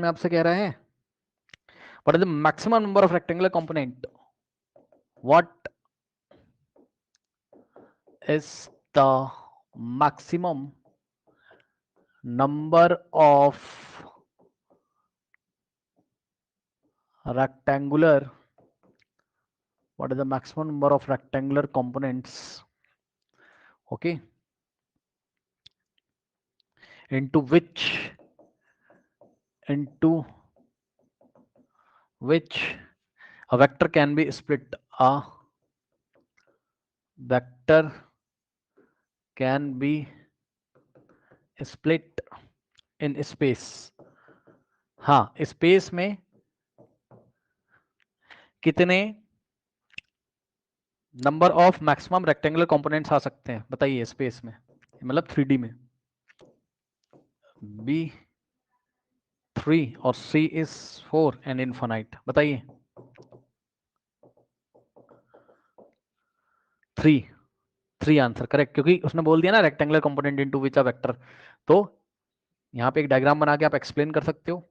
में आपसे कह रहे हैं what is the maximum number of rectangular component, what is the maximum number of rectangular, what is the maximum number of rectangular components, okay, into which a vector can be split, a vector can be split in space. हाँ, space में कितने number of maximum rectangular components आ सकते हैं बताइए space में, मतलब 3D में। B 3 और C is 4 and infinite, बताइए। 3 आंसर करेक्ट, क्योंकि उसने बोल दिया ना rectangular component into which a vector, तो यहाँ पे एक डायग्राम बना के आप एक्सप्लेन कर सकते हो।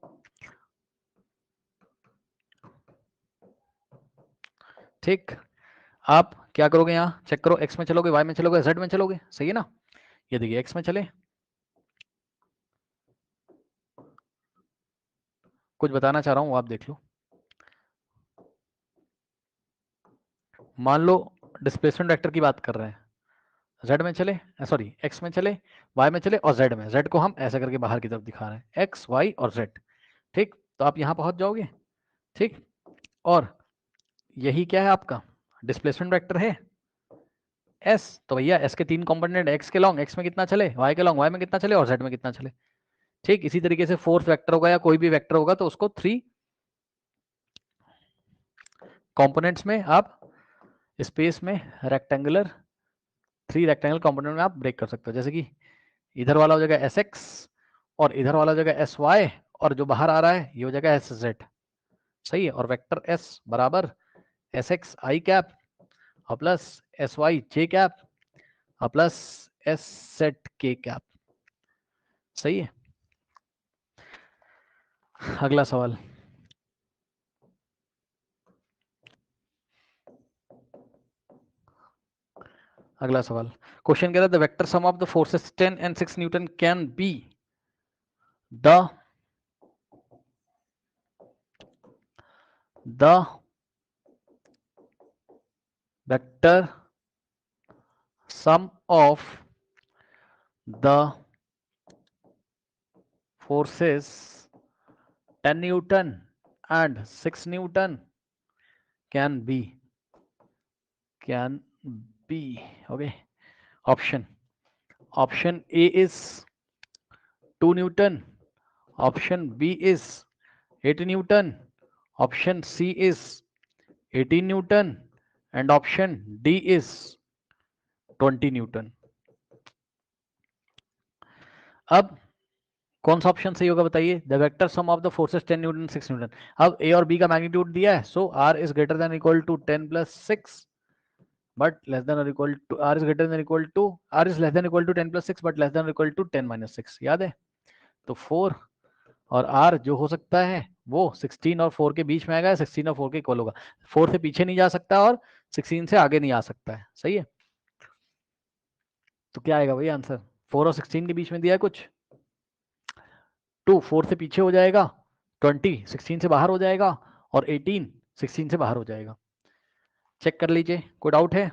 ठीक, आप क्या करोगे, यहाँ चेक करो, एक्स में चलोगे, वाई में चलोगे, जेड में चलोगे, सही है ना। ये देखिए एक्स में चले, कुछ बताना चाह रहा हूँ, आप देख लो। मान लो डिस्प्लेसमेंट वेक्टर की बात कर रहे हैं, जेड में चले, सॉरी एक्स में चले, वाई में चले और जेड में, जेड को हम ऐसा करके बाहर की तरफ दिखा रहे हैं, एक्स वाई और जेड। ठीक, तो आप यहाँ पहुंच जाओगे। ठीक, और यही क्या है आपका डिस्प्लेसमेंट वेक्टर है एस, तो भैया एस के 3 कंपोनेंट, एक्स के लॉन्ग एक्स में कितना चले, वाई के लॉन्ग वाई में कितना चले और जेड में कितना चले। ठीक, इसी तरीके से फोर्थ वेक्टर होगा या कोई भी वेक्टर होगा तो उसको 3 कंपोनेंट्स में आप स्पेस में रेक्टेंगुलर 3 रेक्टेंगुलर कंपोनेंट में आप ब्रेक कर सकते हो। जैसे कि इधर वाला हो जाएगा एस एक्स और इधर वाला हो जाएगा एस वाई, और जो बाहर आ रहा है ये हो जाएगा एस जेड, सही है। और वेक्टर एस बराबर एस एक्स आई कैप और प्लस एस वाई जे कैप और प्लस एस सेट के कैप, सही है। अगला सवाल, अगला सवाल क्वेश्चन कह रहा है the vector sum of the forces 10 and 6 Newton can be the vector sum of the forces 10 Newton and 6 Newton can be okay. Option A is 2 Newton, option B is 8 Newton, option C is 18 Newton and option D is 20 Newton. अब कौन सा option सही होगा बताइए। The vector sum of the forces 10 newton 6 newton. अब A और B का magnitude दिया है, so R is greater than equal to 10 plus 6 but less than और equal to, R is greater than equal to, R is less than equal to 10 plus 6 but less than equal to 10 minus 6, याद है। तो 4 और are जो हो सकता है वो 16 और 4 के बीच में आएगा, 16 और 4 के इक्वल होगा। 4 से पीछे नहीं जा सकता और 16 से आगे नहीं आ सकता है, सही है। तो क्या आएगा भाई आंसर, 4 और 16 के बीच में दिया है कुछ, 2 4 से पीछे हो जाएगा, 20 16 से बाहर हो जाएगा और 18 16 से बाहर हो जाएगा। चेक कर लीजिए, कोई डाउट है।